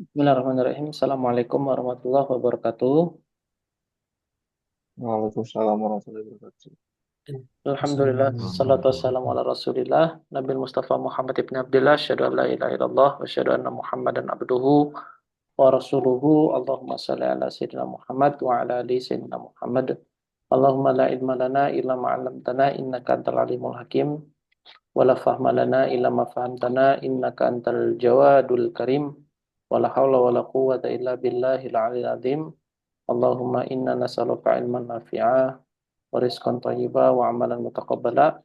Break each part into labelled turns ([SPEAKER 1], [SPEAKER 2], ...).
[SPEAKER 1] Bismillahirrahmanirrahim. Assalamualaikum warahmatullahi wabarakatuh.
[SPEAKER 2] Waalaikumsalam warahmatullahi wabarakatuh.
[SPEAKER 1] Alhamdulillah, salatu wassalamu ala rasulillah, Nabi Mustafa Muhammad ibn Abdullah, syahadu an la ilaha illallah, wa syahadu anna Muhammadan abduhu wa rasuluhu, Allahumma salli ala Sayyidina Muhammad wa ala ali Sayyidina Muhammad. Allahumma la ilma lana illa ma'alamtana, innaka antal alimul hakim, wa la fahma lana illa ma fahamtana, innaka antal jawadul karim, wa la hawla wa la quwwata illa billahil aliyil azim. Allahumma inna nas'aluka ilman nafi'a wa rizqan thayyiba wa amalan mutaqabbala.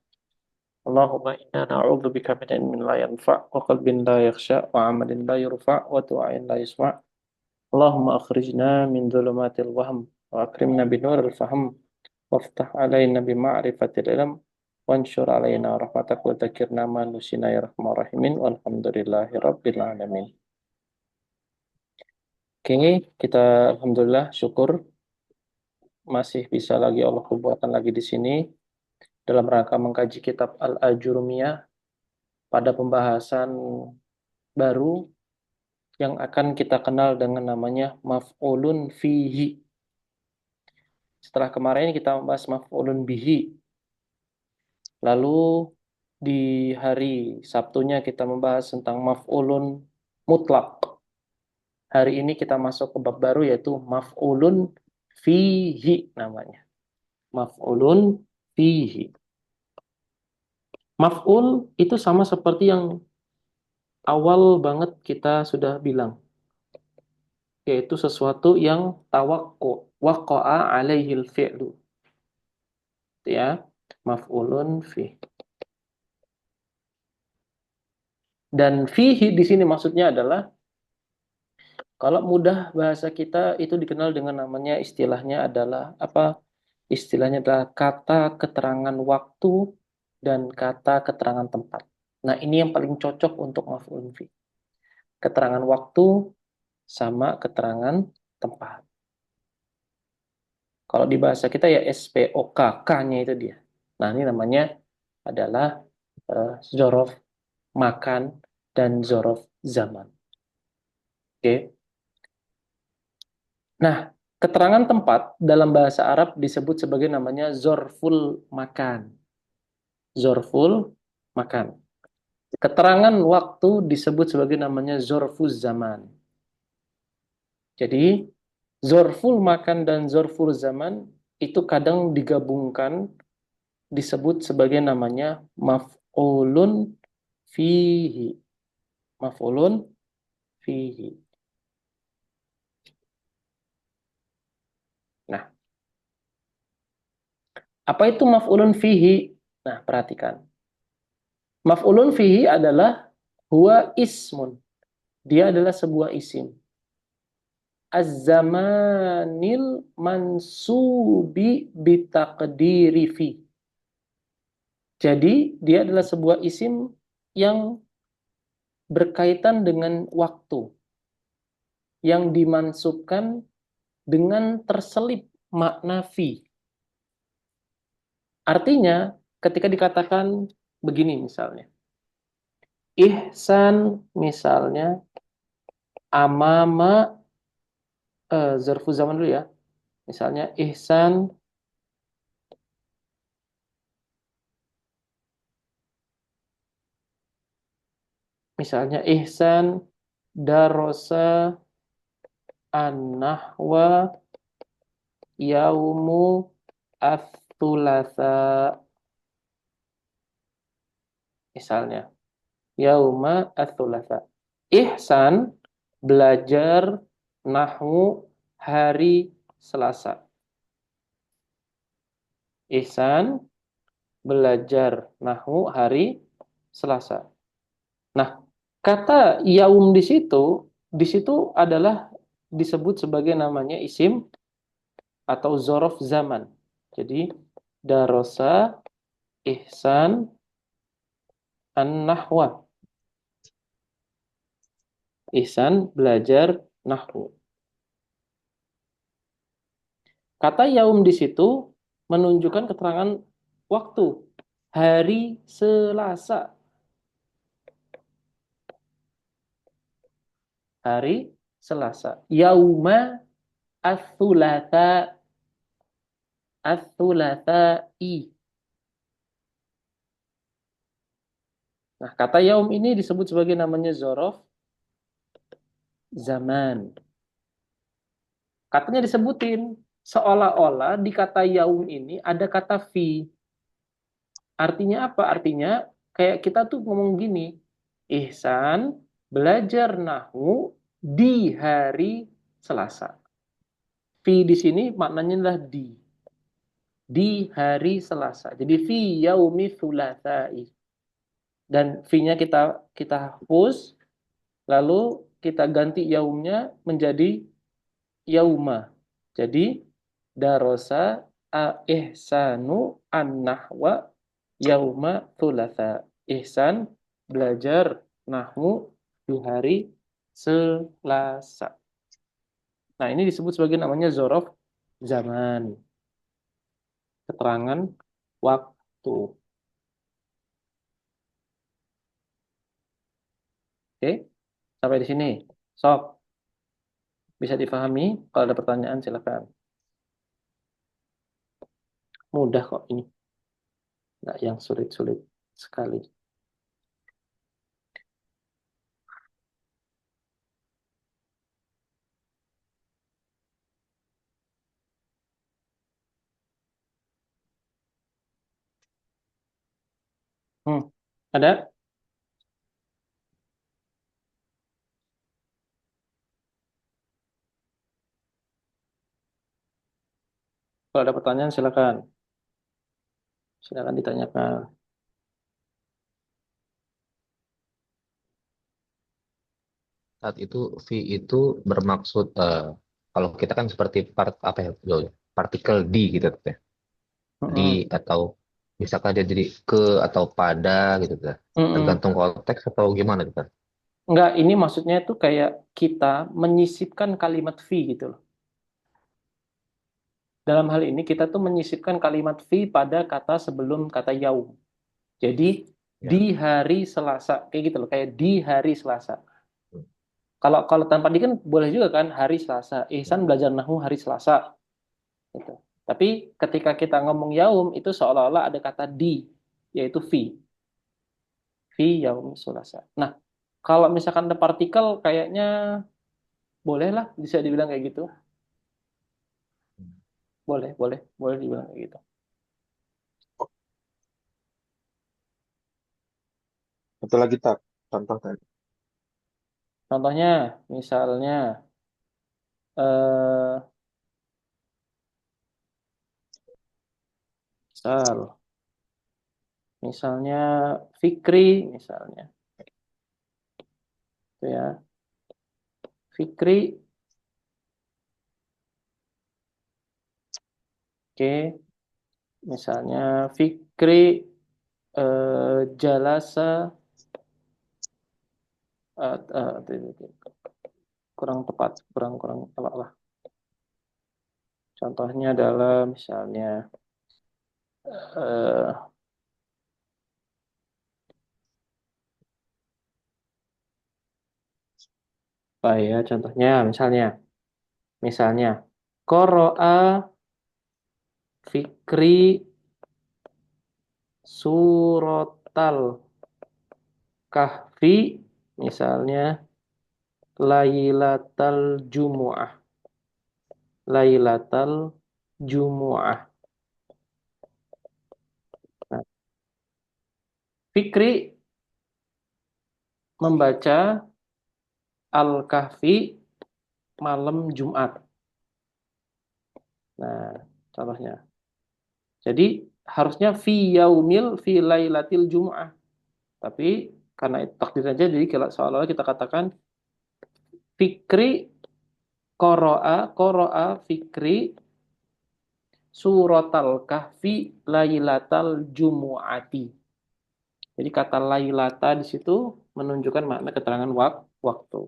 [SPEAKER 1] Allahumma inna na'udzubika min ilmin la yanfa' wa qalbin la yakhsha wa amalin la yurfa' wa du'ain la yusma'. Allahumma akhrijna min dhulumatil wahm wa akrimna bi nuril fahm waftah alaina bi ma'rifatil ilm wanshur alaina rahmatak wa dzakirna ma nusina ya rahman rahimin walhamdulillahi rabbil alamin. Oke, kita alhamdulillah syukur masih bisa lagi Allah kubuatkan lagi di sini dalam rangka mengkaji kitab Al-Ajurumiyah pada pembahasan baru yang akan kita kenal dengan namanya maf'ulun fihi. Setelah kemarin kita membahas maf'ulun bihi, lalu di hari Sabtunya kita membahas tentang maf'ulun mutlak. Hari ini kita masuk ke bab baru yaitu maf'ulun fihi namanya. Maf'ulun fihi. Maf'ul itu sama seperti yang awal banget kita sudah bilang, yaitu sesuatu yang tawakku waqa'a alaihil fi'lu, ya, maf'ulun fi. Dan fihi di sini maksudnya adalah, kalau mudah bahasa kita itu dikenal dengan namanya, istilahnya adalah apa? Istilahnya adalah kata keterangan waktu dan kata keterangan tempat. Nah, ini yang paling cocok untuk maf'ulun fi. Keterangan waktu sama keterangan tempat. Kalau di bahasa kita ya SPOK, K-nya itu dia. Nah, ini namanya adalah zorof makan dan zorof zaman. Oke. Nah, keterangan tempat dalam bahasa Arab disebut sebagai namanya zorful makan. Zorful makan. Keterangan waktu disebut sebagai namanya zorful zaman. Jadi, zorful makan dan zorful zaman itu kadang digabungkan disebut sebagai namanya maf'ulun fihi. Maf'ulun fihi. Nah, apa itu maf'ulun fihi? Nah, perhatikan. Maf'ulun fihi adalah huwa ismun. Dia adalah sebuah isim. Az-zamanil mansubi bitaqdiri fi. Jadi, dia adalah sebuah isim yang berkaitan dengan waktu, yang dimansubkan dengan terselip makna fi. Artinya, ketika dikatakan begini misalnya, ihsan misalnya, amama, zarfu zaman dulu ya. Misalnya ihsan, misalnya ihsan darosa an-nahwa yaumu ats-tsulatsa. Misalnya yauma ats-tsulatsa. Ihsan belajar nahwu hari Selasa. Ihsan belajar nahwu hari Selasa. Nah, kata yaum di situ adalah disebut sebagai namanya isim atau zorof zaman. Jadi darosa ihsan an-nahwa. Ihsan belajar nahwu. Kata yaum di situ menunjukkan keterangan waktu. Hari Selasa. Hari Selasa. Yauma ats-tsulatsa ats-tsulatsa'i. Nah, kata yaum ini disebut sebagai namanya zorof zaman. Katanya disebutin seolah-olah di kata yaum ini ada kata fi. Artinya apa? Artinya kayak kita tuh ngomong gini, Ihsan belajar nahwu di hari Selasa. Fi di sini maknanya adalah di hari Selasa. Jadi fi yaumi tsulatsa'i. Dan fi-nya kita hapus, lalu kita ganti yaumnya menjadi yauma. Jadi darosa ihsanu an-nahwa yauma thulatha. Ihsan belajar nahwu di hari Selasa. Nah, ini disebut sebagai namanya zorof zaman. Keterangan waktu. Oke, sampai di sini. Sok, bisa difahami? Kalau ada pertanyaan silakan. Mudah kok ini. Nggak yang sulit-sulit sekali. Ada? Kalau ada pertanyaan silakan. Silakan ditanyakan.
[SPEAKER 3] Saat itu V itu bermaksud kalau kita kan seperti apa ya, partikel di gitu teh. Di
[SPEAKER 1] Mm-mm.
[SPEAKER 3] atau misalkan dia jadi ke atau pada gitu teh.
[SPEAKER 1] Mm-mm.
[SPEAKER 3] Tergantung konteks atau gimana gitu.
[SPEAKER 1] Enggak, ini maksudnya itu kayak kita menyisipkan kalimat fi gitu loh. Dalam hal ini kita tuh menyisipkan kalimat fi pada kata sebelum kata yaum. Jadi
[SPEAKER 3] Ya.
[SPEAKER 1] di hari Selasa, kayak gitu loh, kayak di hari Selasa. Kalau kalau tanpa di kan boleh juga kan hari Selasa. Ihsan belajar nahwu hari Selasa gitu. Tapi ketika kita ngomong yaum itu seolah-olah ada kata di, yaitu fi. Fi yaum Selasa. Nah, kalau misalkan ada partikel kayaknya bolehlah bisa dibilang kayak gitu. Boleh dibilang kayak gitu.
[SPEAKER 2] Satu lagi tak contoh tadi.
[SPEAKER 1] Contohnya, misalnya, eh, misal, misalnya Fikri, misalnya, itu ya, Fikri, oke, misalnya Fikri, Jalasa, kurang tepat, kurang kurang apa lah. Contohnya adalah misalnya, eh, apa ya? Contohnya, misalnya, Qoro'a Fikri Surotal Kahfi, misalnya Lailatal Jumu'ah. Lailatal Jumu'ah. Nah, Fikri membaca Al-Kahfi malam Jumat. Nah, contohnya. Jadi harusnya fi yaumil fi lailatil Jumu'ah. Tapi karena itu takdir aja, jadi kalau seolah-olah kita katakan Fikri Qoro'a Fikri Suratal Kahfi Lailatal Jumu'ati. Jadi kata lailata di situ menunjukkan makna keterangan waktu.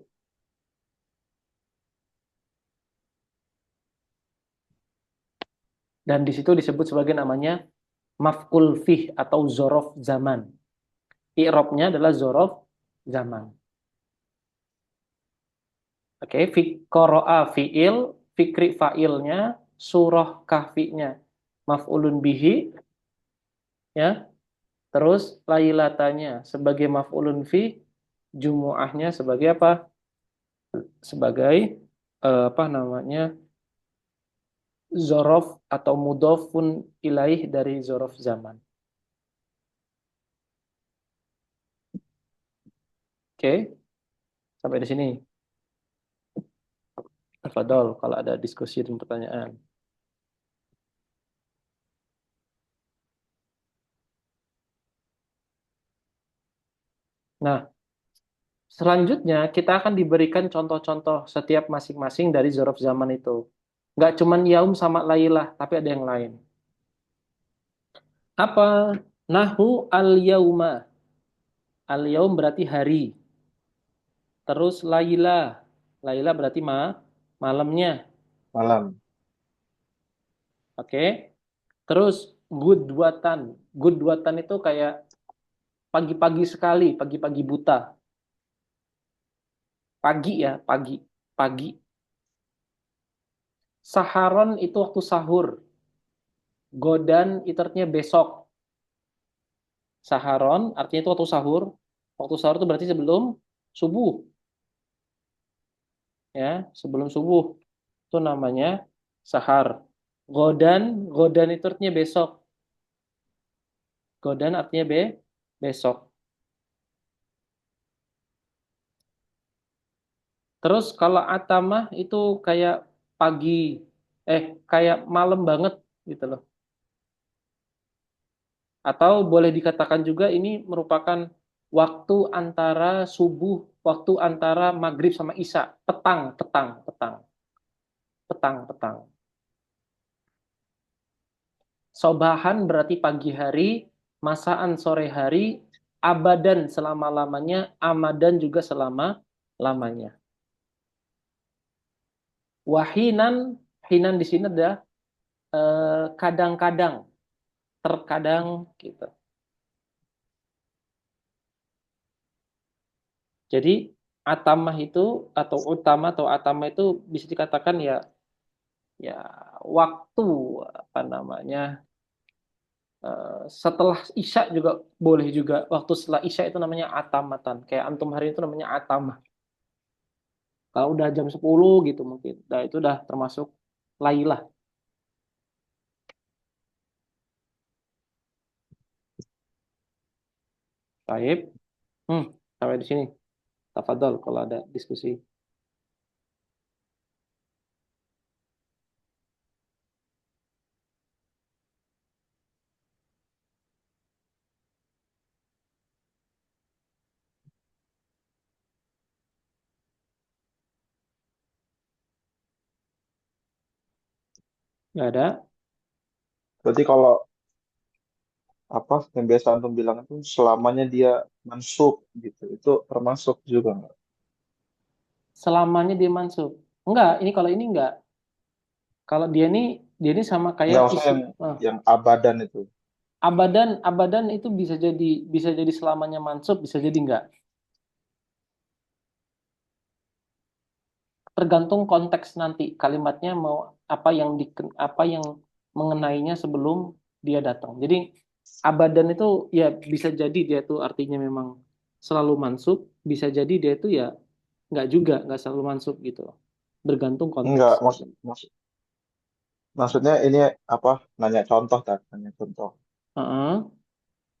[SPEAKER 1] Dan di situ disebut sebagai namanya maf'ul fih atau zorof zaman. I'rabnya adalah zorof zaman. Oke, qoro'a fi'il, fikri fa'ilnya, surah kahfinya, maf'ulun bihi, ya. Terus lailatanya sebagai maf'ulun fi, jumu'ahnya sebagai apa? Sebagai apa namanya? Zorof atau mudhofun ilaih dari zorof zaman. Oke, sampai di sini. Tafadhol kalau ada diskusi dan pertanyaan. Nah, selanjutnya kita akan diberikan contoh-contoh setiap masing-masing dari zorof zaman itu. Nggak cuman yaum sama lailah, tapi ada yang lain. Apa? Nahu al-yauma. Al-yaum berarti hari. Terus laila. Laila berarti malamnya.
[SPEAKER 2] Malam.
[SPEAKER 1] Oke. Terus gudwatan. Gudwatan itu kayak pagi-pagi sekali, pagi-pagi buta. Pagi ya, pagi. Pagi. Saharon itu waktu sahur. Godan itu artinya besok. Saharon artinya itu waktu sahur. Waktu sahur itu berarti sebelum subuh. Ya, sebelum subuh. Itu namanya sahar. Godan, godan itu artinya besok. Godan artinya besok. Terus kalau atamah itu kayak pagi, kayak malam banget gitu loh. Atau boleh dikatakan juga ini merupakan waktu antara subuh, waktu antara maghrib sama isya. Petang, petang, petang, petang, petang. Sobahan berarti pagi hari, masaan sore hari, abadan selama-lamanya, amadan juga selama-lamanya. Wahinan, hinan di sini ada kadang-kadang, terkadang gitu. Jadi atamah itu atau utama atau atama itu bisa dikatakan ya waktu apa namanya setelah isya juga boleh juga waktu setelah isya itu namanya atamatan. Kayak antum hari itu namanya atamah. Kalau udah jam 10 gitu mungkin. Nah, itu udah termasuk lailah. Taib. Hmm, sampai di sini. Tafadhol kalau ada diskusi. Nggak ada?
[SPEAKER 2] Berarti kalau apa yang biasa antum bilang itu selamanya dia mansub gitu. Itu termasuk juga nggak?
[SPEAKER 1] Selamanya dia mansub. Enggak, ini kalau ini enggak. Kalau dia ini sama kayak
[SPEAKER 2] Nggak, maksudnya
[SPEAKER 1] isim.
[SPEAKER 2] yang abadan itu.
[SPEAKER 1] Abadan itu bisa jadi selamanya mansub, bisa jadi enggak. Tergantung konteks nanti kalimatnya mau apa yang mengenainya sebelum dia datang. Jadi abadan itu ya bisa jadi dia tuh artinya memang selalu mansub, bisa jadi dia itu ya nggak juga, nggak selalu mansub gitu. Bergantung konteks.
[SPEAKER 2] Enggak, maksudnya ini apa? Nanya contoh tak? Nanya contoh.
[SPEAKER 1] Heeh.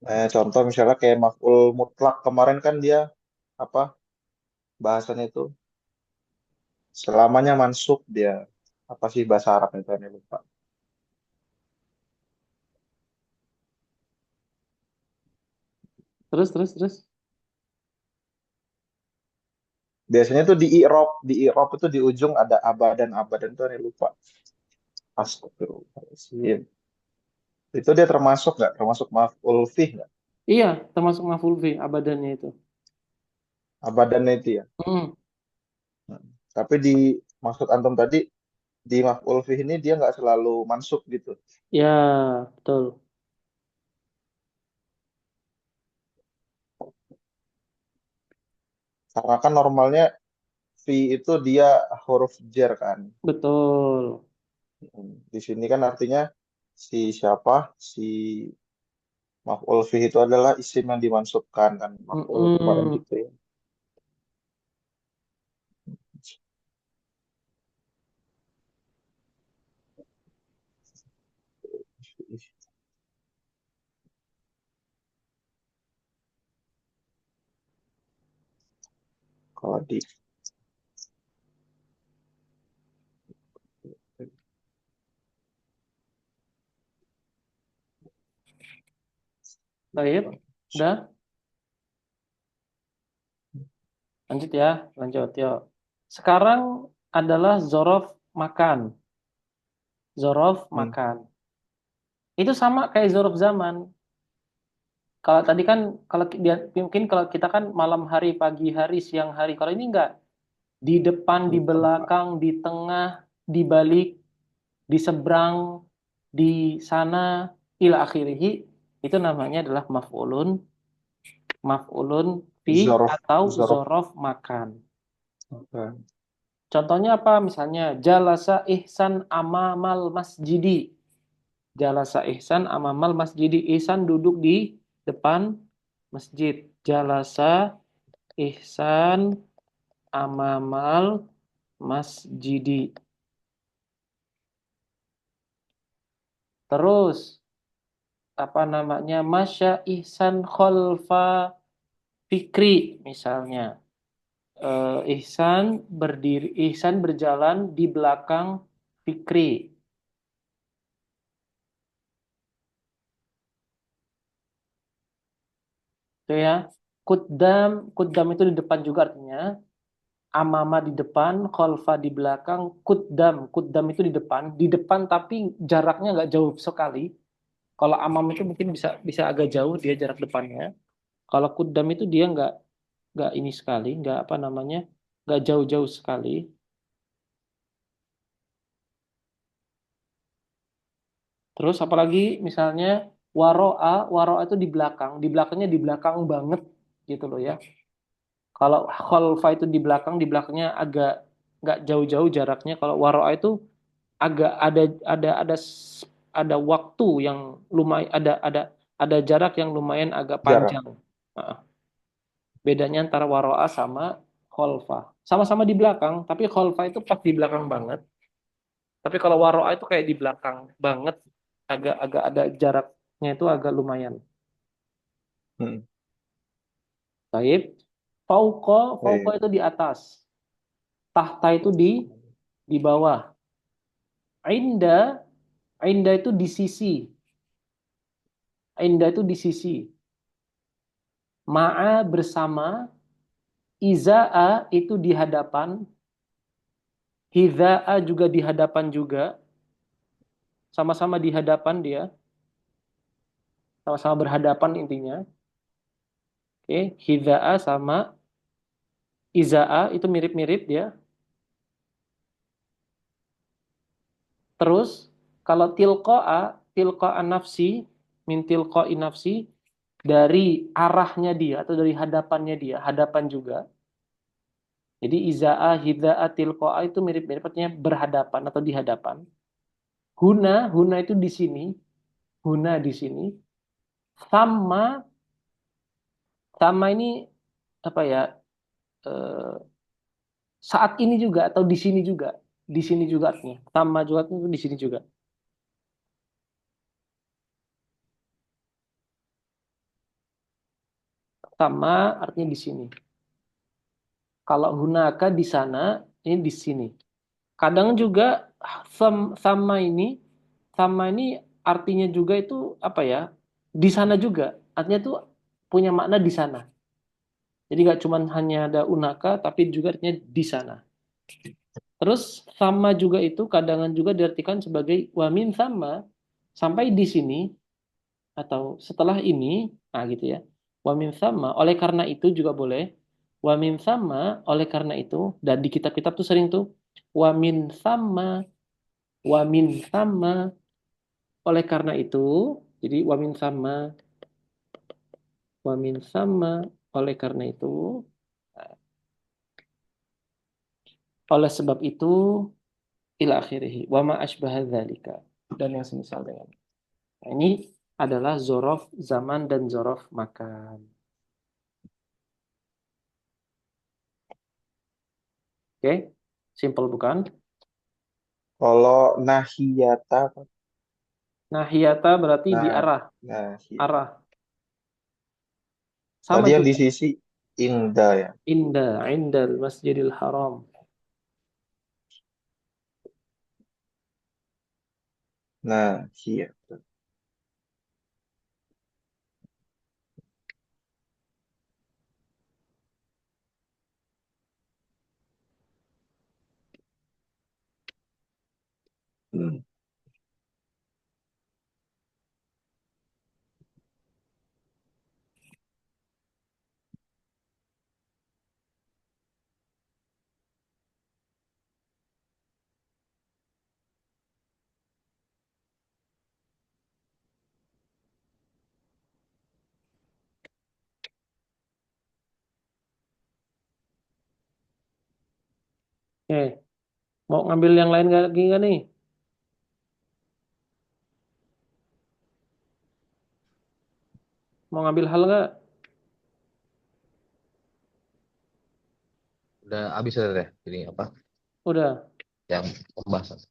[SPEAKER 2] Nanya contoh misalnya kayak maf'ul mutlak kemarin kan dia apa? Bahasannya itu selamanya mansub dia. Apa sih bahasa Arab itu ini lupa.
[SPEAKER 1] Terus.
[SPEAKER 2] Biasanya tuh di i'rab itu di ujung ada abadan abadan tuh ini lupa. Astagfirullahaladzim. Itu dia termasuk nggak? Termasuk maf'ul fih nggak?
[SPEAKER 1] Iya, termasuk maf'ul fi abadannya itu.
[SPEAKER 2] Abadannya itu ya.
[SPEAKER 1] Hmm.
[SPEAKER 2] Hmm. Tapi di maksud antum tadi di maf'ul fih ini dia nggak selalu mansub gitu.
[SPEAKER 1] Ya, betul.
[SPEAKER 2] Karena kan normalnya fi itu dia huruf jar kan.
[SPEAKER 1] Betul.
[SPEAKER 2] Di sini kan artinya si siapa? Si maf'ul fi itu adalah isim yang dimansubkan kan. Maf'ul kemarin
[SPEAKER 1] Mm-mm.
[SPEAKER 2] gitu ya. Kalau di
[SPEAKER 1] Baik. Udah? Lanjut ya. Lanjut. Yuk. Sekarang adalah zorof makan. Zorof
[SPEAKER 2] Hmm,
[SPEAKER 1] makan. Itu sama kayak zorof zaman. Kalau tadi kan, kalau dia mungkin kalau kita kan malam hari, pagi hari, siang hari. Kalau ini enggak. Di depan, di
[SPEAKER 2] di tempat.
[SPEAKER 1] belakang, di tengah, di balik, di seberang, di sana, ila akhirih. Itu namanya adalah maf'ulun fi
[SPEAKER 2] Zorof,
[SPEAKER 1] atau
[SPEAKER 2] zorof.
[SPEAKER 1] zorof makan.
[SPEAKER 2] Oke.
[SPEAKER 1] Contohnya apa? Misalnya jalasa ihsan amamal masjidi. Jalasa ihsan amamal masjidi. Ihsan duduk di depan masjid. Jalasa ihsan amamal masjidi. Terus apa namanya? Masya ihsan kholfa fikri misalnya. Ihsan berjalan di belakang Fikri. Itu ya. Kuddam itu di depan juga artinya. Amama di depan, khalfa di belakang, kuddam itu di depan tapi jaraknya nggak jauh sekali. Kalau amam itu mungkin bisa bisa agak jauh dia jarak depannya. Kalau kuddam itu dia nggak ini sekali, nggak apa namanya, nggak jauh-jauh sekali. Terus apalagi misalnya waro'a itu di belakangnya di belakang banget gitu loh ya. Kalau khalfa itu di belakangnya agak nggak jauh-jauh jaraknya. Kalau waro'a itu agak ada ada waktu yang lumayan ada jarak yang lumayan agak
[SPEAKER 2] Jarak.
[SPEAKER 1] panjang. Nah, bedanya antara waro'a sama khalfa. Sama-sama di belakang, tapi khalfa itu pas di belakang banget. Tapi kalau waro'a itu kayak di belakang banget, agak ada jaraknya itu agak lumayan.
[SPEAKER 2] Hmm.
[SPEAKER 1] Baik. Fauqa
[SPEAKER 2] Baik.
[SPEAKER 1] itu di atas. Tahta itu di bawah. Inda, inda itu di sisi. Inda itu di sisi. Ma'a bersama. Iza'a itu di hadapan. Hidza'a juga di hadapan juga. Sama-sama di hadapan dia. Sama-sama berhadapan intinya. Oke, hidza'a sama iza'a itu mirip-mirip dia. Terus kalau tilqa'a nafsi, min tilqa'i nafsi dari arahnya dia atau dari hadapannya dia, hadapan juga. Jadi iza'a, hidza'a, tilqa'a itu mirip-mirip artinya berhadapan atau di hadapan. Huna itu di sini, huna di sini. Sama, sama ini apa ya? eh, Saat ini juga atau di sini juga artinya. Sama juga itu di sini juga. Sama artinya di sini. Kalau hunaka di sana, ini di sini. Kadang juga sama ini, sama ini artinya juga itu apa ya? Di sana juga. Artinya itu punya makna di sana. Jadi nggak cuma hanya ada unaka, tapi juga artinya di sana. Terus sama juga itu kadangan juga diartikan sebagai wamin sama sampai di sini atau setelah ini, nah gitu ya. Wamin sama, oleh karena itu juga boleh. Wamin sama, oleh karena itu, dan di kitab-kitab tuh sering tuh wamin sama, wamin sama, oleh karena itu, jadi wamin sama, oleh karena itu, Oleh sebab itu, ila akhirih. Wa ma asbaha dzalika. Dan yang semisal dengan. Nah, ini adalah zorof zaman dan zorof makan. Oke, simple bukan?
[SPEAKER 2] Kalau nahiyata,
[SPEAKER 1] Nah, hiyata berarti di
[SPEAKER 2] nah,
[SPEAKER 1] arah,
[SPEAKER 2] nah,
[SPEAKER 1] arah. Sama
[SPEAKER 2] tadi yang di
[SPEAKER 1] juga.
[SPEAKER 2] sisi indah ya.
[SPEAKER 1] Indal Masjidil Haram.
[SPEAKER 2] Nah, iya. Hmm.
[SPEAKER 1] Oke, mau ngambil yang lain lagi nggak nih? Mau ngambil hal nggak?
[SPEAKER 3] Udah habis ya teh. Ini apa?
[SPEAKER 1] Udah.
[SPEAKER 3] Yang pembahasan.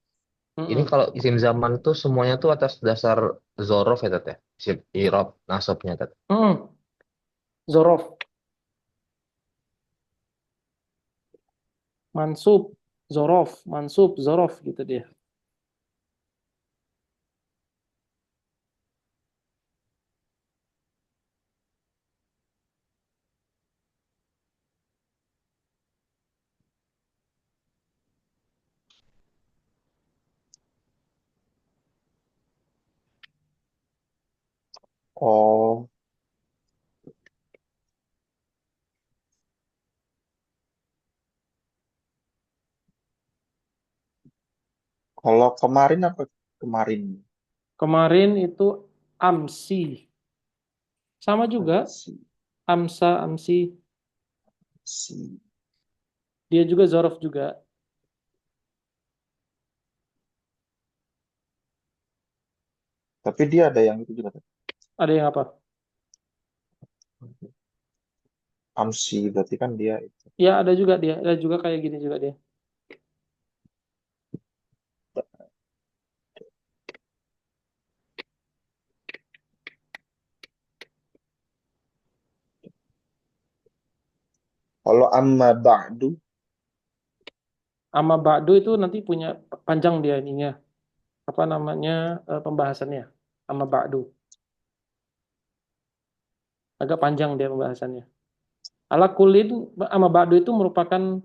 [SPEAKER 3] Ini
[SPEAKER 1] Mm-mm.
[SPEAKER 3] kalau isim zaman tuh semuanya tuh atas dasar zorof ya teh. Isim irob nasabnya teh.
[SPEAKER 1] Mm-mm. Zorof, mansub, zorof gitu dia.
[SPEAKER 2] Oh, kalau kemarin apa? Kemarin.
[SPEAKER 1] Kemarin itu amsi, sama juga
[SPEAKER 2] Si,
[SPEAKER 1] amsi,
[SPEAKER 2] si.
[SPEAKER 1] dia juga zorof juga.
[SPEAKER 2] Tapi dia ada yang itu juga.
[SPEAKER 1] Ada yang apa?
[SPEAKER 2] Amsi, berarti kan dia itu.
[SPEAKER 1] Ya ada juga dia, ada juga kayak gini juga dia.
[SPEAKER 2] Kalau amma ba'du,
[SPEAKER 1] Ama ba'du itu nanti punya panjang dia ininya, apa namanya pembahasannya. Ama ba'du, agak panjang dia pembahasannya. Ala kulin, ama ba'du itu merupakan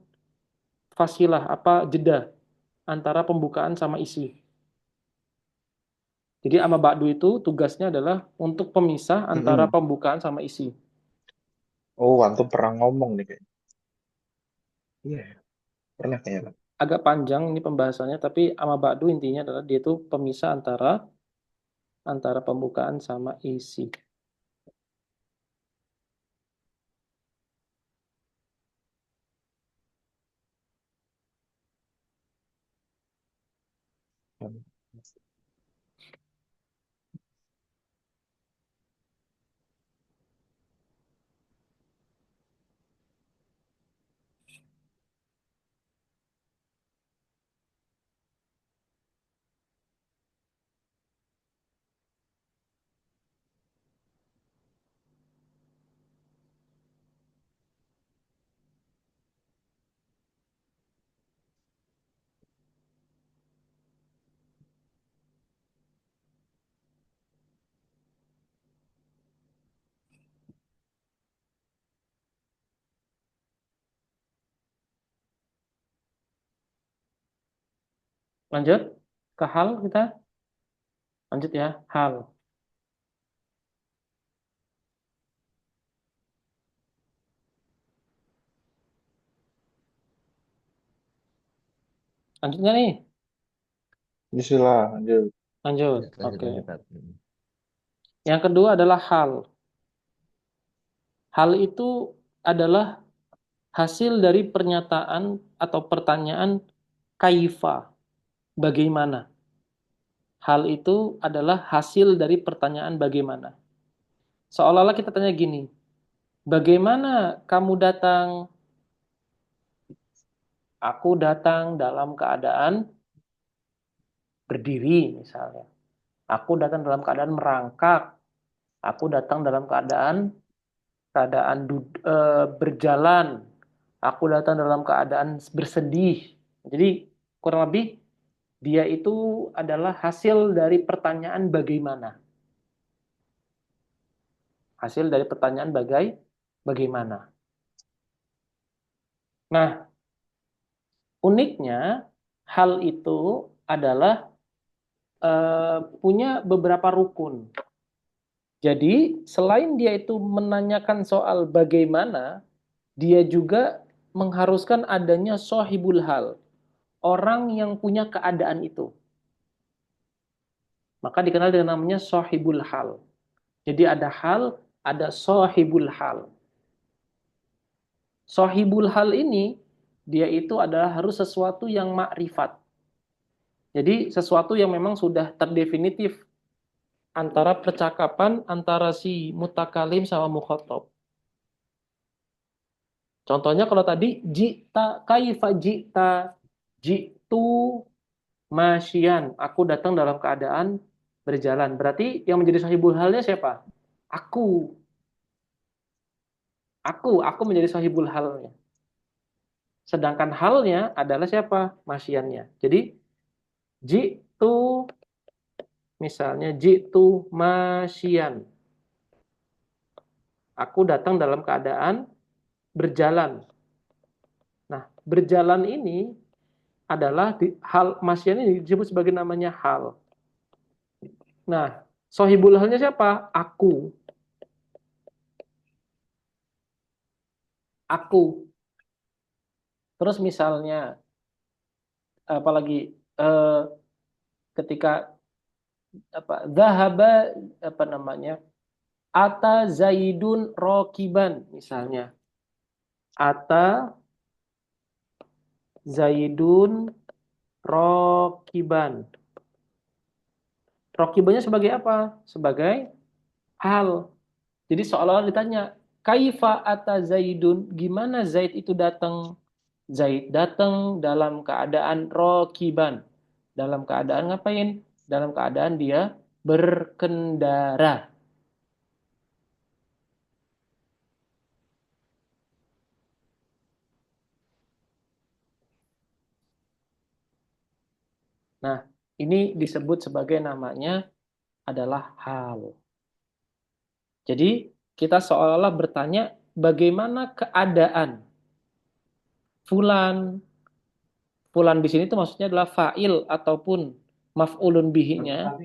[SPEAKER 1] fasilah, apa jeda antara pembukaan sama isi. Jadi ama ba'du itu tugasnya adalah untuk pemisah antara
[SPEAKER 2] mm-mm.
[SPEAKER 1] pembukaan sama isi.
[SPEAKER 2] Oh, antum pernah ngomong nih kayaknya. Iya, ya, pernah kayaknya.
[SPEAKER 1] Agak panjang ini pembahasannya, tapi ama ba'du intinya adalah dia itu pemisah antara pembukaan sama isi. Lanjut ke hal kita. Lanjut ya, hal. Lanjutnya nih.
[SPEAKER 2] Bismillah, lanjut.
[SPEAKER 1] Lanjut.
[SPEAKER 3] Lanjut, lanjut,
[SPEAKER 1] Oke.
[SPEAKER 3] lanjut.
[SPEAKER 1] Yang kedua adalah hal. Hal itu adalah hasil dari pernyataan atau pertanyaan kaifa, bagaimana. Hal itu adalah hasil dari pertanyaan bagaimana. Seolah-olah kita tanya gini, bagaimana kamu datang? Aku datang dalam keadaan berdiri misalnya. Aku datang dalam keadaan merangkak. Aku datang dalam keadaan berjalan. Aku datang dalam keadaan bersedih. Jadi kurang lebih dia itu adalah hasil dari pertanyaan bagaimana. Hasil dari pertanyaan bagaimana. Nah, uniknya hal itu adalah punya beberapa rukun. Jadi, selain dia itu menanyakan soal bagaimana, dia juga mengharuskan adanya sohibul hal. Orang yang punya keadaan itu. Maka dikenal dengan namanya sohibul hal. Jadi ada hal, ada sohibul hal. Sohibul hal ini, dia itu adalah harus sesuatu yang makrifat. Jadi sesuatu yang memang sudah terdefinitif antara percakapan antara si mutakalim sama mukhatab. Contohnya kalau tadi jita kaifa jita jitu masyian, aku datang dalam keadaan berjalan. Berarti yang menjadi sahibul halnya siapa? Aku. Aku menjadi sahibul halnya. Sedangkan halnya adalah siapa? Masyiannya. Jadi jitu misalnya jitu masyian. Aku datang dalam keadaan berjalan. Nah, berjalan ini adalah hal masyian ini disebut sebagai namanya hal. Nah, sohibul halnya siapa? Aku. Aku. Terus misalnya, apalagi ketika zahaba apa namanya? Ata Zaidun rokiban misalnya. Ata Zaidun rokiban. Rokibannya sebagai apa? Sebagai hal. Jadi seolah-olah ditanya, kaifa ata Zaidun? Gimana Zaid itu datang? Zaid datang dalam keadaan rokiban. Dalam keadaan ngapain? Dalam keadaan dia berkendara. Nah, ini disebut sebagai namanya adalah hal. Jadi, kita seolah-olah bertanya bagaimana keadaan fulan. Fulan di sini itu maksudnya adalah fa'il ataupun maf'ulun bihinya.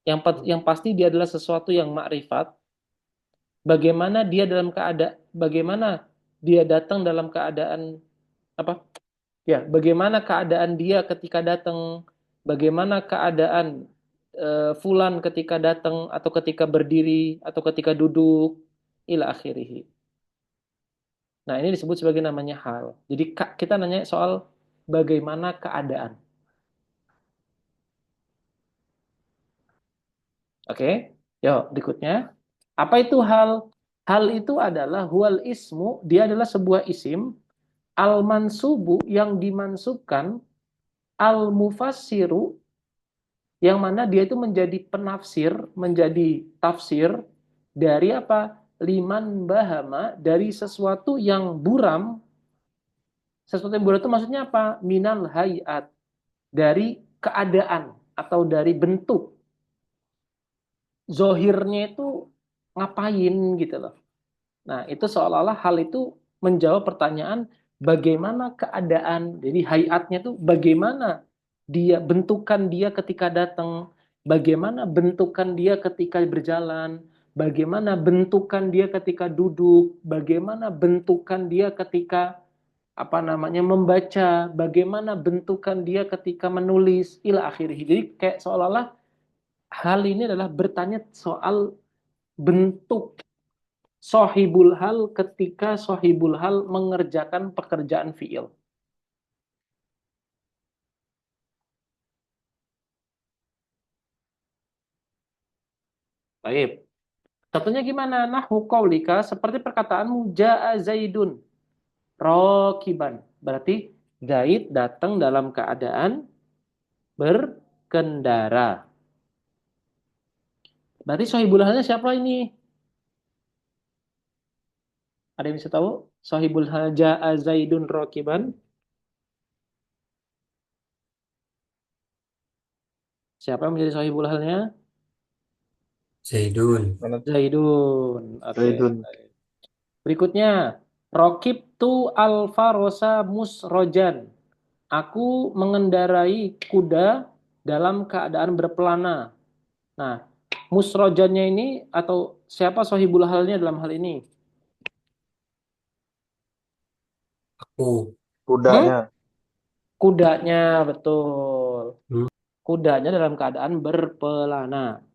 [SPEAKER 1] Yang pasti dia adalah sesuatu yang makrifat. Bagaimana dia datang dalam keadaan apa? Ya, bagaimana keadaan dia ketika datang, bagaimana keadaan fulan ketika datang atau ketika berdiri atau ketika duduk ila akhirih. Nah, ini disebut sebagai namanya hal. Jadi kita nanya soal bagaimana keadaan. Oke, yuk berikutnya. Apa itu hal? Hal itu adalah huwal ismu, dia adalah sebuah isim, al-mansubu yang dimansubkan, al-mufassiru yang mana dia itu menjadi penafsir, menjadi tafsir dari apa? Liman bahama, dari sesuatu yang buram. Sesuatu yang buram itu maksudnya apa? Minal hayat, dari keadaan atau dari bentuk. Zohirnya itu ngapain gitu loh. Nah, itu seolah-olah hal itu menjawab pertanyaan bagaimana keadaan. Jadi hayatnya itu bagaimana dia bentukan dia ketika datang, bagaimana bentukan dia ketika berjalan, bagaimana bentukan dia ketika duduk, bagaimana bentukan dia ketika apa namanya membaca, bagaimana bentukan dia ketika menulis ila akhirih. Jadi kayak seolah-olah hal ini adalah bertanya soal bentuk Sohibul hal ketika sohibul hal mengerjakan pekerjaan fiil. Baik. Contohnya gimana? Nahwu qaulika seperti perkataanmu jaa Zaidun rokiban. Berarti Zaid datang dalam keadaan berkendara. Berarti sohibul halnya siapa ini? Ada yang bisa tahu? Sohibul hal jaa Zaidun rokiban. Siapa yang menjadi sohibul halnya?
[SPEAKER 4] Zaidun.
[SPEAKER 2] Mana
[SPEAKER 1] Zaidun. Oke.
[SPEAKER 2] Zaidun.
[SPEAKER 1] Berikutnya, rokib tu alfarosa musrojan. Aku mengendarai kuda dalam keadaan berpelana. Nah, musrojannya ini atau siapa sohibul halnya dalam hal ini?
[SPEAKER 4] Aku.
[SPEAKER 1] Hmm?
[SPEAKER 2] Kudanya.
[SPEAKER 1] Kudanya, betul.
[SPEAKER 4] Hmm.
[SPEAKER 1] Kudanya dalam keadaan berpelana.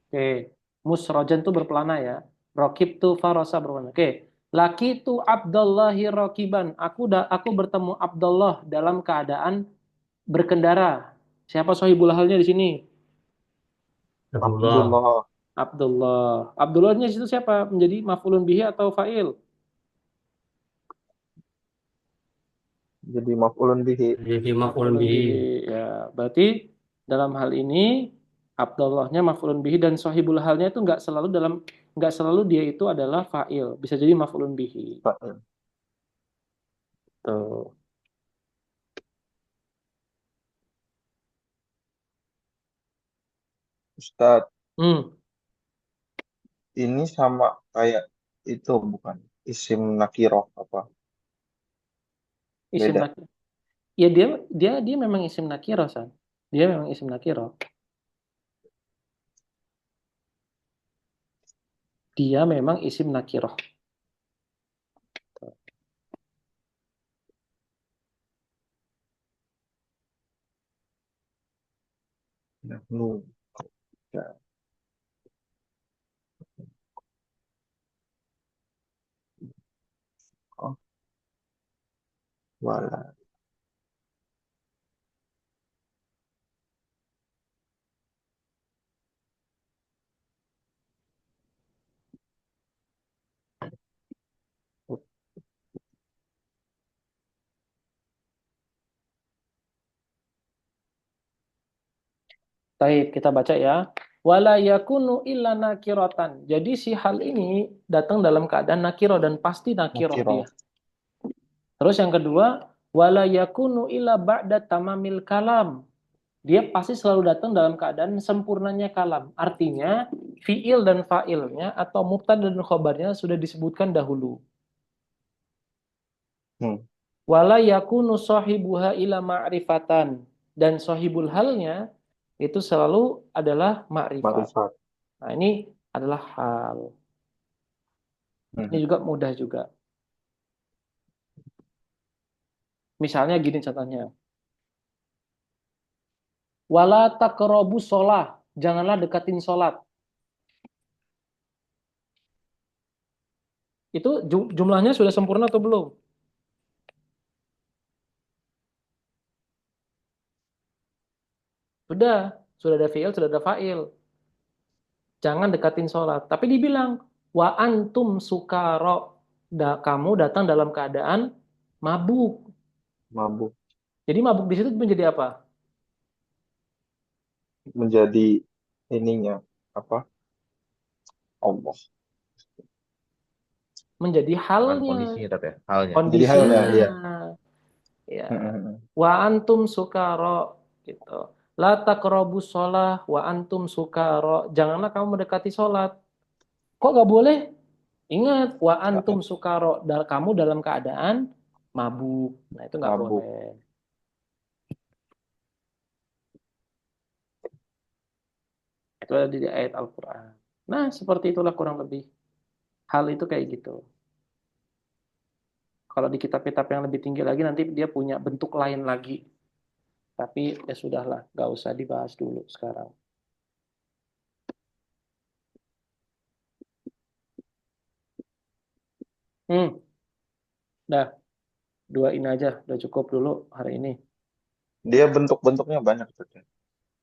[SPEAKER 1] Oke, musrojan itu berpelana ya. Rokib tu farosa berpelana. Oke, laki tu Abdullahi rokiban. Aku bertemu Abdullah dalam keadaan berkendara. Siapa sohibul halnya di sini?
[SPEAKER 4] Abdullah.
[SPEAKER 2] Abdullah.
[SPEAKER 1] Abdullah. Abdullahnya di situ siapa? Menjadi maf'ulun bihi atau fa'il?
[SPEAKER 2] Jadi maf'ulun bihi.
[SPEAKER 4] Jadi maf'ulun
[SPEAKER 1] Maf'ulun
[SPEAKER 4] bihi.
[SPEAKER 1] bihi. Ya, berarti dalam hal ini Abdullahnya maf'ulun bihi dan sohibul halnya itu nggak selalu dia itu adalah fa'il. Bisa jadi maf'ulun bihi.
[SPEAKER 2] Fa'il.
[SPEAKER 1] Tuh.
[SPEAKER 2] Ustadz,
[SPEAKER 1] Hmm,
[SPEAKER 2] ini sama kayak itu bukan? Isim nakiroh apa?
[SPEAKER 1] isim
[SPEAKER 2] Beda.
[SPEAKER 1] nakir. Ya dia memang isim nakiro, San. Dia memang isim nakiro. Dia memang isim nakiroh.
[SPEAKER 2] Nahnu.
[SPEAKER 1] Ya.
[SPEAKER 2] Oh, wala.
[SPEAKER 1] Baik, kita baca ya. Wala yakunu illa nakiratan. Jadi si hal ini datang dalam keadaan nakiro dan pasti nakiroh dia.
[SPEAKER 2] Nakiroh.
[SPEAKER 1] Terus yang kedua, wala yakunu illa ba'da tamamil kalam. Dia pasti selalu datang dalam keadaan sempurnanya kalam. Artinya, fiil dan fa'ilnya atau mubtada dan khobarnya sudah disebutkan dahulu.
[SPEAKER 2] Hmm.
[SPEAKER 1] Wala yakunu sahibuha ila ma'rifatan. Dan sahibul halnya itu selalu adalah ma'rifat.
[SPEAKER 2] Ma'rifat.
[SPEAKER 1] Nah, ini adalah hal. Ini
[SPEAKER 2] Hmm.
[SPEAKER 1] juga mudah juga. Misalnya gini contohnya. Wala taqrabu sholah. Janganlah dekatin sholat. Itu jumlahnya sudah sempurna atau belum? Sudah ada fiil, sudah ada fa'il. Jangan dekatin sholat. Tapi dibilang, wa antum sukaro. Kamu datang dalam keadaan mabuk.
[SPEAKER 2] Mabuk.
[SPEAKER 1] Jadi mabuk di situ menjadi apa?
[SPEAKER 2] Menjadi ininya apa? Allah.
[SPEAKER 1] Menjadi
[SPEAKER 3] Bukan
[SPEAKER 1] halnya,
[SPEAKER 3] kondisinya tapi ya, halnya.
[SPEAKER 2] Jadi halnya,
[SPEAKER 1] kondisinya.
[SPEAKER 2] ya.
[SPEAKER 1] Ya.
[SPEAKER 2] Hmm.
[SPEAKER 1] Wa antum sukaro. Gitu. La taqrabus sholah wa antum sukaro. Janganlah kamu mendekati sholat. Kok gak boleh? Ingat, wa antum sukaro. Kamu dalam keadaan mabuk. Nah, itu nggak
[SPEAKER 2] Mabuk.
[SPEAKER 1] boleh. Itu ada di ayat Al-Quran. Nah, seperti itulah kurang lebih. Hal itu kayak gitu. Kalau di kitab-kitab yang lebih tinggi lagi, nanti dia punya bentuk lain lagi. Tapi ya sudahlah, nggak usah dibahas dulu sekarang. Dah, dua ini aja, udah cukup dulu hari ini.
[SPEAKER 2] Dia bentuk-bentuknya banyak tuh.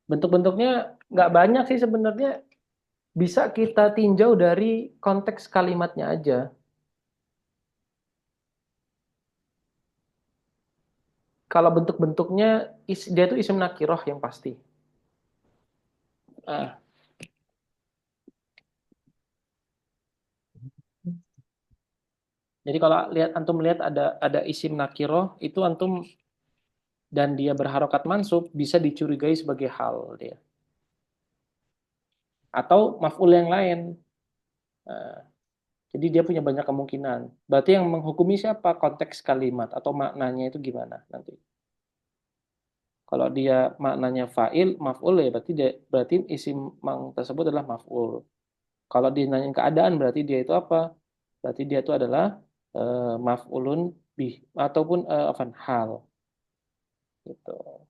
[SPEAKER 1] Bentuk-bentuknya nggak banyak sih sebenarnya, bisa kita tinjau dari konteks kalimatnya aja. Kalau bentuk-bentuknya, dia itu isim nakiroh yang pasti. Ah, jadi kalau antum lihat ada isim nakiroh, itu antum dan dia berharokat mansub, bisa dicurigai sebagai hal dia. Atau maf'ul yang lain. Nah, jadi dia punya banyak kemungkinan. Berarti yang menghukumi siapa? Konteks kalimat atau maknanya itu gimana nanti. Kalau dia maknanya fa'il, maf'ul ya berarti isim mang tersebut adalah maf'ul. Kalau dia nanya keadaan berarti dia itu apa? Berarti dia itu adalah maf'ulun bih ataupun hal gitu.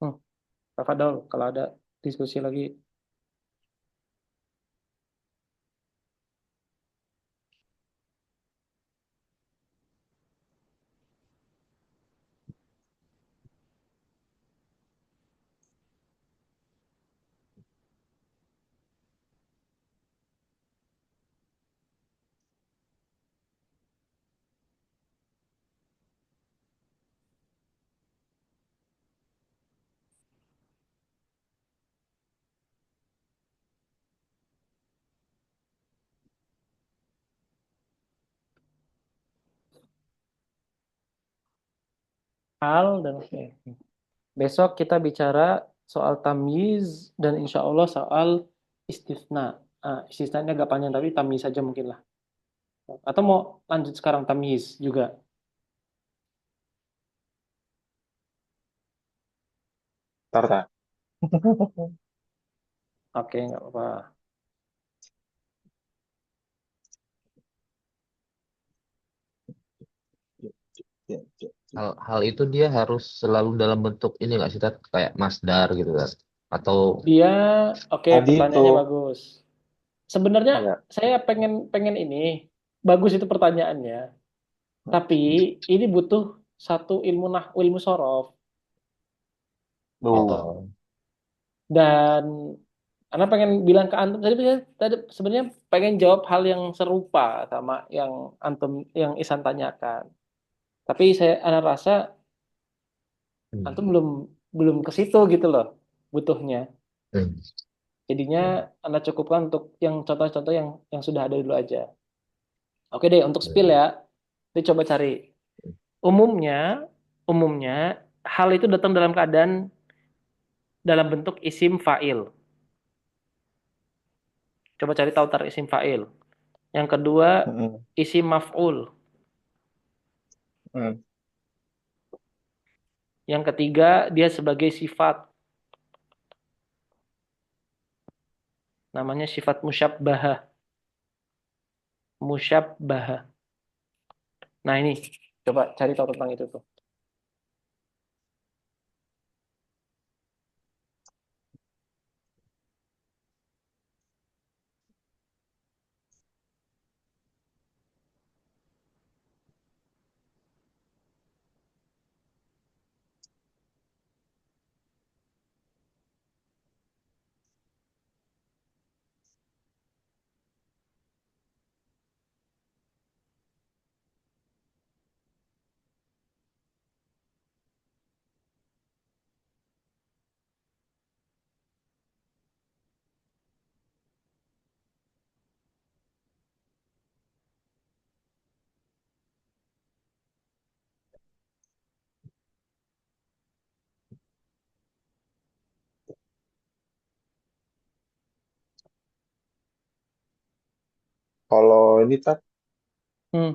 [SPEAKER 1] Hmm, Tafadhol kalau ada diskusi lagi. Hal dan besok kita bicara soal tamyiz dan insya Allah soal istisna. Istisnanya agak panjang tapi tamyiz saja mungkin lah. Atau mau lanjut sekarang tamyiz juga?
[SPEAKER 2] Ntar, tar.
[SPEAKER 1] Oke, nggak apa-apa.
[SPEAKER 2] Ya, ya, ya.
[SPEAKER 3] Hal itu dia harus selalu dalam bentuk ini nggak sih Tat? Kayak masdar gitu kan? Atau
[SPEAKER 1] Dia, oke,
[SPEAKER 2] Tadi itu,
[SPEAKER 1] pertanyaannya bagus. Sebenarnya
[SPEAKER 2] ya,
[SPEAKER 1] saya pengen pengen ini, bagus itu pertanyaannya. Tapi ini butuh satu ilmu sorof. Gitu.
[SPEAKER 2] tuh.
[SPEAKER 3] oh,
[SPEAKER 1] Dan Ana pengen bilang ke antum tadi sebenarnya pengen jawab hal yang serupa sama yang antum yang Isan tanyakan. Tapi Ana rasa
[SPEAKER 3] hmm,
[SPEAKER 1] antum belum belum ke situ gitu loh butuhnya.
[SPEAKER 3] hmm,
[SPEAKER 1] Jadinya Ana cukupkan untuk yang contoh-contoh yang sudah ada dulu aja. Oke deh, untuk spill
[SPEAKER 3] hmm,
[SPEAKER 1] ya. Kita coba cari. Umumnya umumnya hal itu datang dalam keadaan dalam bentuk isim fa'il. Coba cari tahu tar isim fa'il. Yang kedua
[SPEAKER 2] Mm-mm.
[SPEAKER 1] isim maf'ul.
[SPEAKER 2] Mm.
[SPEAKER 1] Yang ketiga, dia sebagai sifat. Namanya sifat musyabbahah. Musyabbahah. Nah ini, coba cari tahu tentang itu tuh.
[SPEAKER 2] Kalau ini tak
[SPEAKER 1] Hmm.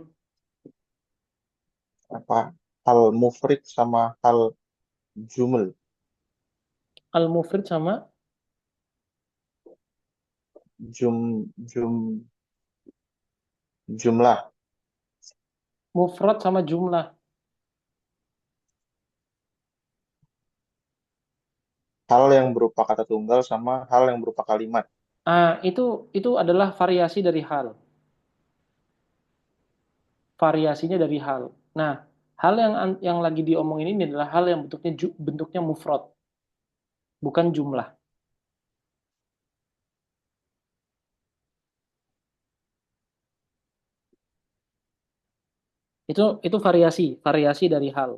[SPEAKER 2] apa hal mufrid sama hal jumel.
[SPEAKER 1] Al-mufrid sama
[SPEAKER 2] Jum jumlah
[SPEAKER 1] mufrad sama jumlah.
[SPEAKER 2] hal yang berupa kata tunggal sama hal yang berupa kalimat.
[SPEAKER 1] Ah, itu adalah variasi dari hal. Variasinya dari hal. Nah, hal yang lagi diomongin ini adalah hal yang bentuknya mufrad, bukan jumlah. Itu variasi dari hal.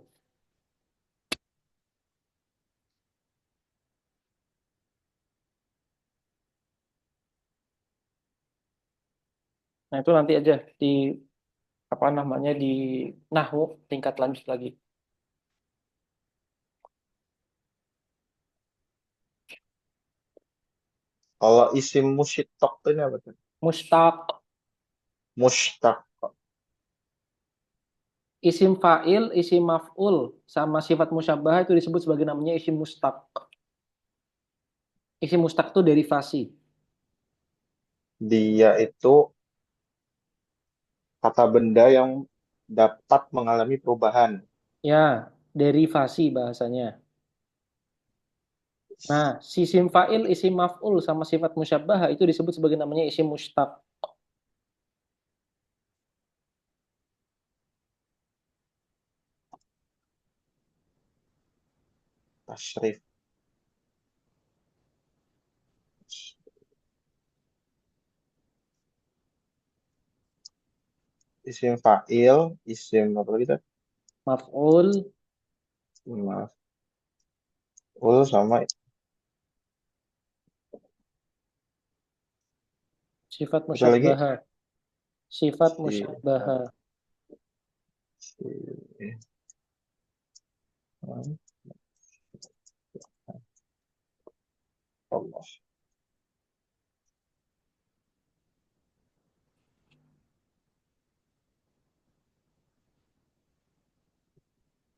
[SPEAKER 1] Nah, itu nanti aja di apa namanya di nahwu tingkat lanjut lagi.
[SPEAKER 2] Kalau isim musyittaq ini apa tuh?
[SPEAKER 1] Mustaq,
[SPEAKER 2] Mushtaq.
[SPEAKER 1] isim fa'il, isim maf'ul sama sifat musyabbah itu disebut sebagai namanya isim mustaq. Isim mustaq itu derivasi.
[SPEAKER 2] Dia itu kata benda yang dapat mengalami perubahan.
[SPEAKER 1] Ya, derivasi bahasanya. Nah, si isim fa'il, isim maf'ul sama sifat musyabbah itu disebut sebagai namanya isim mustaq.
[SPEAKER 2] Tasrif. Isim fa'il, isim apa lagi tuh?
[SPEAKER 1] Maf'ul,
[SPEAKER 2] Maf'ul sama
[SPEAKER 1] sifat
[SPEAKER 2] apa lagi?
[SPEAKER 1] musyabbah. Sifat
[SPEAKER 2] Si,
[SPEAKER 1] musyabbah.
[SPEAKER 2] si, Allah.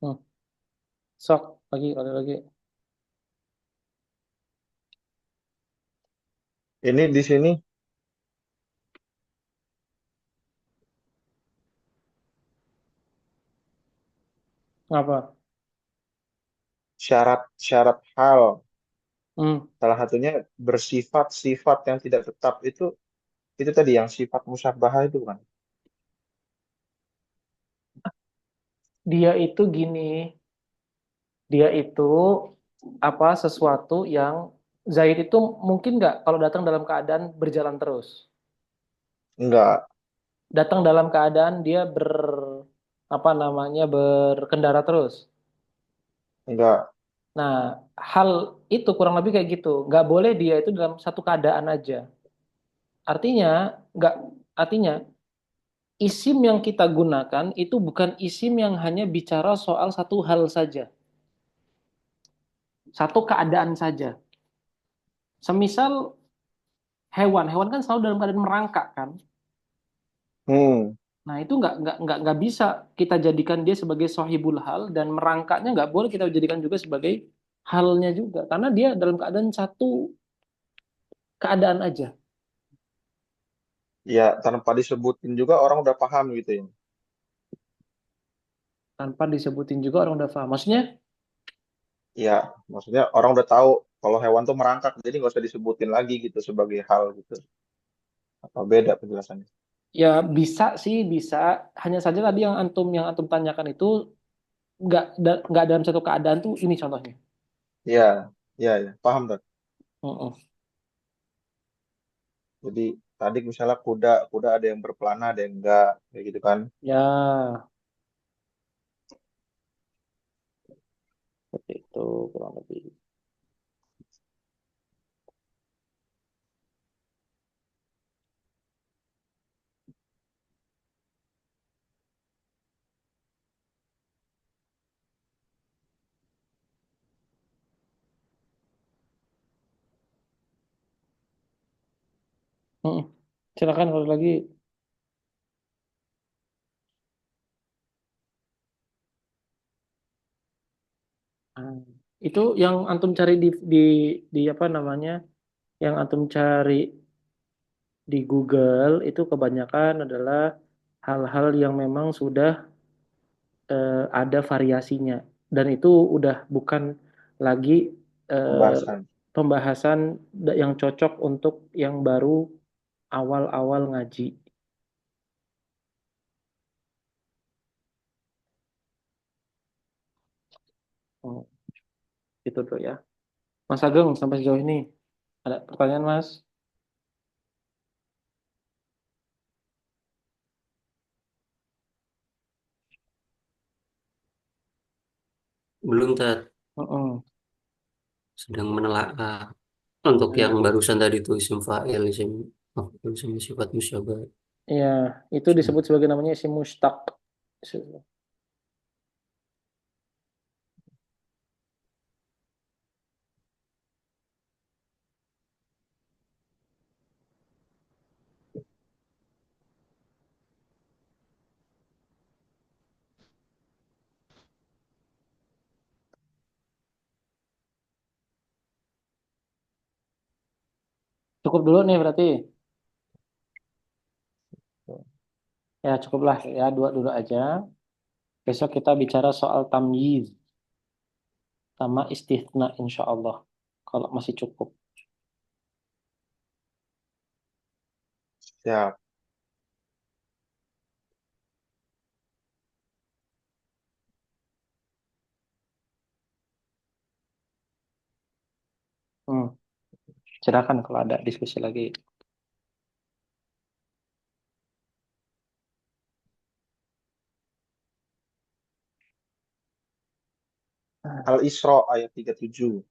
[SPEAKER 1] Hmm. Sok, lagi.
[SPEAKER 2] Ini di sini
[SPEAKER 1] Apa?
[SPEAKER 2] syarat-syarat hal.
[SPEAKER 1] Hmm.
[SPEAKER 2] Salah satunya bersifat sifat yang tidak tetap itu tadi yang sifat musyabbah itu kan.
[SPEAKER 1] Dia itu gini, dia itu apa sesuatu yang Zaid itu mungkin nggak kalau datang dalam keadaan berjalan terus.
[SPEAKER 2] Enggak,
[SPEAKER 1] Datang dalam keadaan dia apa namanya berkendara terus.
[SPEAKER 2] enggak.
[SPEAKER 1] Nah, hal itu kurang lebih kayak gitu. Nggak boleh dia itu dalam satu keadaan aja. Artinya, nggak artinya isim yang kita gunakan itu bukan isim yang hanya bicara soal satu hal saja, satu keadaan saja. Semisal hewan kan selalu dalam keadaan merangkak kan.
[SPEAKER 2] Hmm,
[SPEAKER 1] Nah, itu nggak bisa kita jadikan dia sebagai sohibul hal dan merangkaknya nggak boleh kita jadikan juga sebagai halnya juga karena dia dalam keadaan satu keadaan aja
[SPEAKER 2] ya tanpa disebutin juga orang udah paham gitu ya.
[SPEAKER 1] tanpa disebutin juga orang udah paham. Maksudnya
[SPEAKER 2] Ya, maksudnya orang udah tahu kalau hewan tuh merangkak, jadi nggak usah disebutin lagi gitu sebagai hal gitu. Apa beda penjelasannya?
[SPEAKER 1] ya bisa sih bisa. Hanya saja tadi yang antum tanyakan itu nggak dalam satu keadaan tuh ini contohnya.
[SPEAKER 2] Ya, ya, paham tuh.
[SPEAKER 1] Heeh.
[SPEAKER 2] Jadi tadi misalnya kuda, kuda ada yang berpelana, ada yang enggak, kayak gitu kan.
[SPEAKER 1] Ya seperti itu kurang lebih. Heeh. Silakan kalau lagi. Itu yang antum cari di apa namanya? Yang antum cari di Google itu kebanyakan adalah hal-hal yang memang sudah ada variasinya dan itu udah bukan lagi eh,
[SPEAKER 2] Pembahasan.
[SPEAKER 1] pembahasan yang cocok untuk yang baru awal-awal ngaji. Hmm, gitu tuh ya. Mas Ageng sampai sejauh ini ada pertanyaan Mas?
[SPEAKER 4] Belum, Tat.
[SPEAKER 1] Mm-mm.
[SPEAKER 4] Sedang menelaah. Untuk yang
[SPEAKER 1] Ya,
[SPEAKER 4] barusan tadi tuh isim fa'il, isim maf'ul, sama sifat musyabah.
[SPEAKER 1] ya, itu disebut sebagai namanya isim mustaq. Cukup dulu nih berarti. Ya cukuplah ya dua dulu aja. Besok kita bicara soal tamyiz sama istithna insya Allah. Kalau masih cukup.
[SPEAKER 2] Siap.
[SPEAKER 1] Hmm. Silakan kalau ada diskusi lagi.
[SPEAKER 2] Al-Isra ayat 37.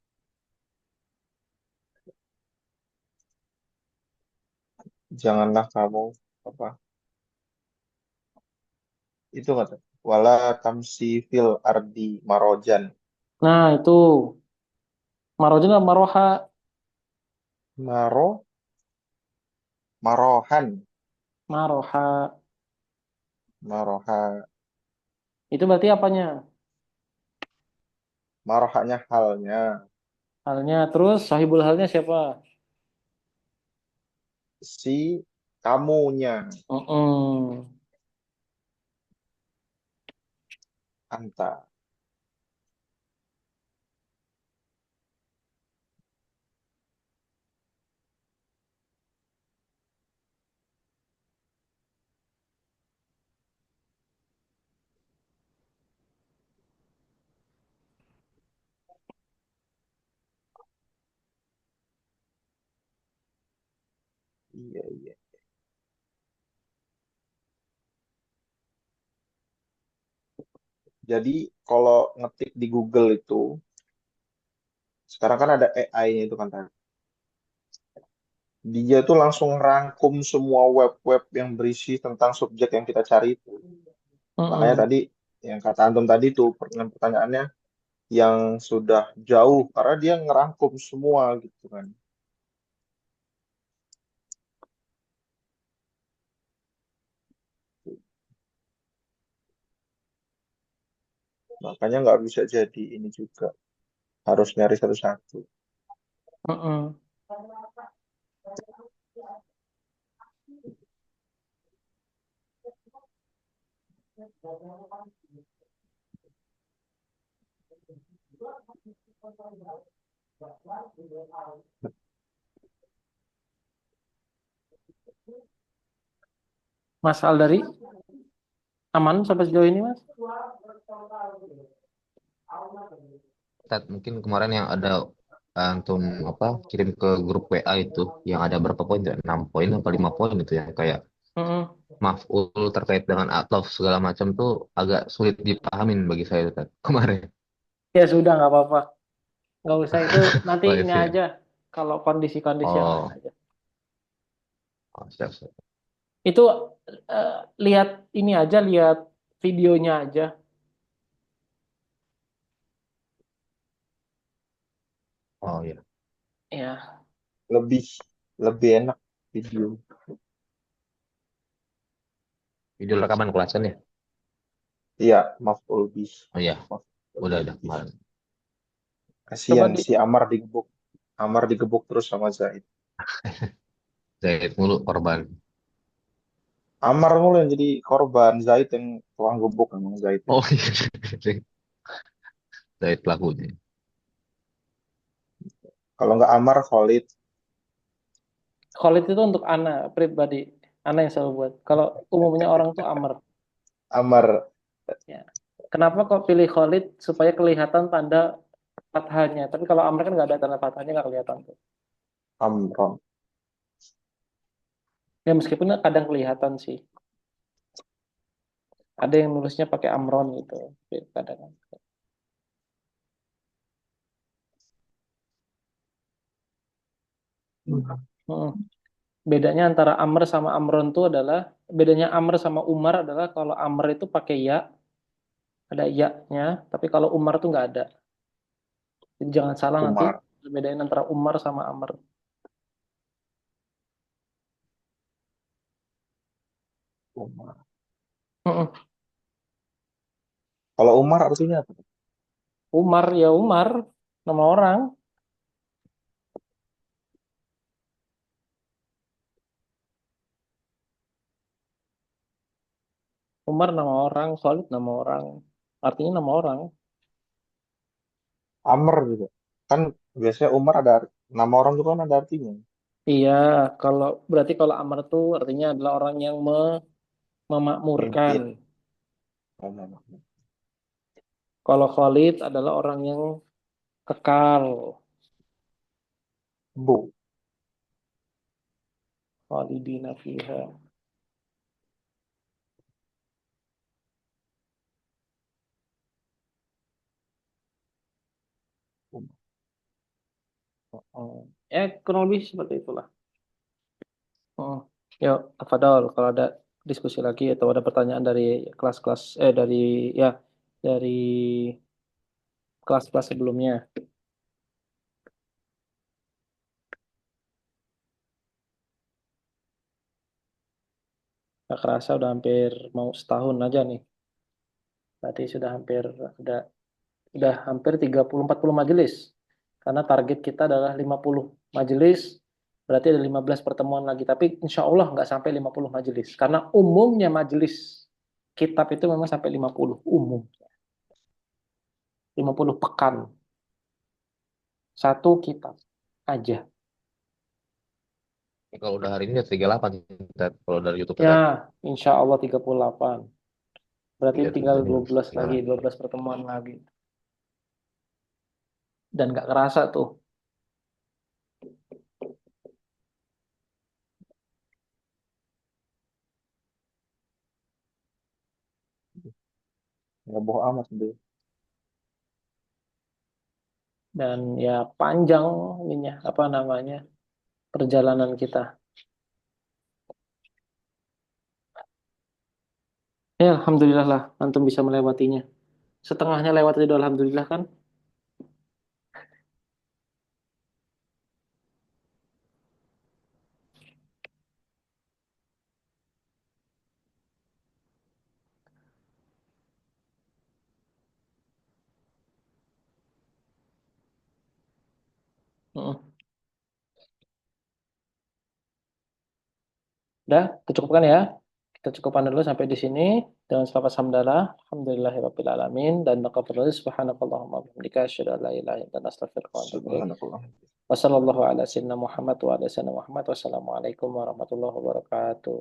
[SPEAKER 2] Janganlah kamu apa? Itu kata. Wala tamsi fil ardi marojan.
[SPEAKER 1] Nah itu marojan apa maroha?
[SPEAKER 2] Maro marohan.
[SPEAKER 1] Maroha.
[SPEAKER 2] Maroha.
[SPEAKER 1] Itu berarti apanya?
[SPEAKER 2] Marohanya halnya.
[SPEAKER 1] Halnya terus sahibul halnya siapa?
[SPEAKER 2] Si kamunya.
[SPEAKER 1] Mm-mm.
[SPEAKER 2] Anta. Iya, iya. Jadi kalau ngetik di Google itu, sekarang kan ada AI-nya itu kan. Dia tuh langsung rangkum semua web-web yang berisi tentang subjek yang kita cari itu. Makanya
[SPEAKER 1] Mm-mm.
[SPEAKER 2] tadi yang kata Antum tadi tuh pertanyaannya yang sudah jauh karena dia ngerangkum semua gitu kan. Makanya nggak bisa jadi ini juga. Harus nyari satu-satu.
[SPEAKER 1] Mm-mm. Mas Aldari aman sampai sejauh ini Mas?
[SPEAKER 3] Tat, mungkin kemarin yang ada antum apa kirim ke grup WA itu yang ada berapa poin tuh? 6 poin atau 5 poin itu ya kayak
[SPEAKER 1] Mm-mm.
[SPEAKER 3] maf'ul terkait dengan ataf segala macam tuh agak sulit dipahamin bagi saya tuh, Tat, kemarin.
[SPEAKER 1] Ya sudah nggak apa-apa. Nggak usah itu nanti
[SPEAKER 3] Oh
[SPEAKER 1] ini
[SPEAKER 3] itu ya.
[SPEAKER 1] aja. Kalau kondisi-kondisi yang lain
[SPEAKER 3] Oh,
[SPEAKER 1] aja.
[SPEAKER 3] siap, siap.
[SPEAKER 1] Itu eh, lihat ini aja, lihat videonya aja.
[SPEAKER 3] Oh ya.
[SPEAKER 1] Ya,
[SPEAKER 2] Lebih lebih enak video.
[SPEAKER 3] Video rekaman kelas kan ya?
[SPEAKER 2] Iya, maf'ul bih.
[SPEAKER 3] Oh iya,
[SPEAKER 2] Maf'ul
[SPEAKER 3] udah
[SPEAKER 2] bih.
[SPEAKER 3] kemarin.
[SPEAKER 2] Kasihan
[SPEAKER 1] di
[SPEAKER 2] si Amar digebuk terus sama Zaid.
[SPEAKER 3] Zaid mulu korban.
[SPEAKER 2] Amar mulu yang jadi korban, Zaid yang tukang gebuk emang Zaid itu.
[SPEAKER 3] Oh iya, Zaid pelakunya.
[SPEAKER 2] Kalau nggak Amar, Khalid.
[SPEAKER 1] Khalid itu untuk Ana pribadi. Ana yang selalu buat. Kalau umumnya orang tuh Amr.
[SPEAKER 2] Amar
[SPEAKER 1] Ya. Kenapa kok pilih Khalid supaya kelihatan tanda fathahnya? Tapi kalau Amr kan nggak ada tanda fathahnya, nggak kelihatan tuh.
[SPEAKER 2] Amron.
[SPEAKER 1] Ya meskipun kadang kelihatan sih. Ada yang nulisnya pakai Amron gitu. Kadang. Hmm. Bedanya antara Amr sama Amron tuh adalah bedanya Amr sama Umar adalah kalau Amr itu pakai ya, ada ya-nya, tapi kalau Umar tuh nggak ada. Jadi jangan salah nanti
[SPEAKER 2] Umar.
[SPEAKER 1] bedain antara Umar sama Amr.
[SPEAKER 2] Umar.
[SPEAKER 1] Mm-mm.
[SPEAKER 2] Kalau Umar artinya apa?
[SPEAKER 1] Umar ya Umar, nama orang. Umar nama orang, Khalid nama orang. Artinya nama orang.
[SPEAKER 2] Amr juga. Kan biasanya Umar nama orang juga kan ada artinya.
[SPEAKER 1] Iya, kalau berarti kalau Amr itu artinya adalah orang yang memakmurkan.
[SPEAKER 2] Mimpin. Oh,
[SPEAKER 1] Kalau Khalid adalah orang yang kekal.
[SPEAKER 2] Bu.
[SPEAKER 1] Khalidina fiha. Ya, kurang lebih seperti itulah. Hmm. Yuk, Tafadhol, kalau ada diskusi lagi atau ada pertanyaan dari kelas-kelas dari ya dari kelas-kelas sebelumnya. Gak kerasa udah hampir mau setahun aja nih. Berarti udah udah hampir 30-40 majelis. Karena target kita adalah 50 majelis, berarti ada 15 pertemuan lagi. Tapi insya Allah nggak sampai 50 majelis. Karena umumnya majelis kitab itu memang sampai 50 umum. 50 pekan. Satu kitab aja.
[SPEAKER 3] Kalau udah hari ini ya 38 Ted. Kalau dari YouTube
[SPEAKER 1] Ya,
[SPEAKER 3] Ted.
[SPEAKER 1] insya Allah 38. Berarti
[SPEAKER 3] Iya,
[SPEAKER 1] tinggal
[SPEAKER 3] ini
[SPEAKER 1] 12 lagi,
[SPEAKER 3] tinggalan.
[SPEAKER 1] 12 pertemuan lagi. Dan nggak kerasa tuh.
[SPEAKER 2] Nggak bohong amat sendiri.
[SPEAKER 1] Dan ya panjang ininya, apa namanya, perjalanan kita. Ya, Alhamdulillah lah, antum bisa melewatinya. Setengahnya lewat itu Alhamdulillah kan. Mm. Udah, kecukupkan ya. Kita cukupkan dulu sampai di sini. Dengan selawat hamdalah. Alhamdulillahirabbil alamin dan taqabbalallahu subhanakallahumma wa bihamdika asyhadu an la ilaha illa anta astaghfiruka wa atubu ilaik.
[SPEAKER 2] Subhanallah.
[SPEAKER 1] Wassallallahu ala sayyidina Muhammad wa ala sayyidina Muhammad. Wassalamualaikum warahmatullahi wabarakatuh.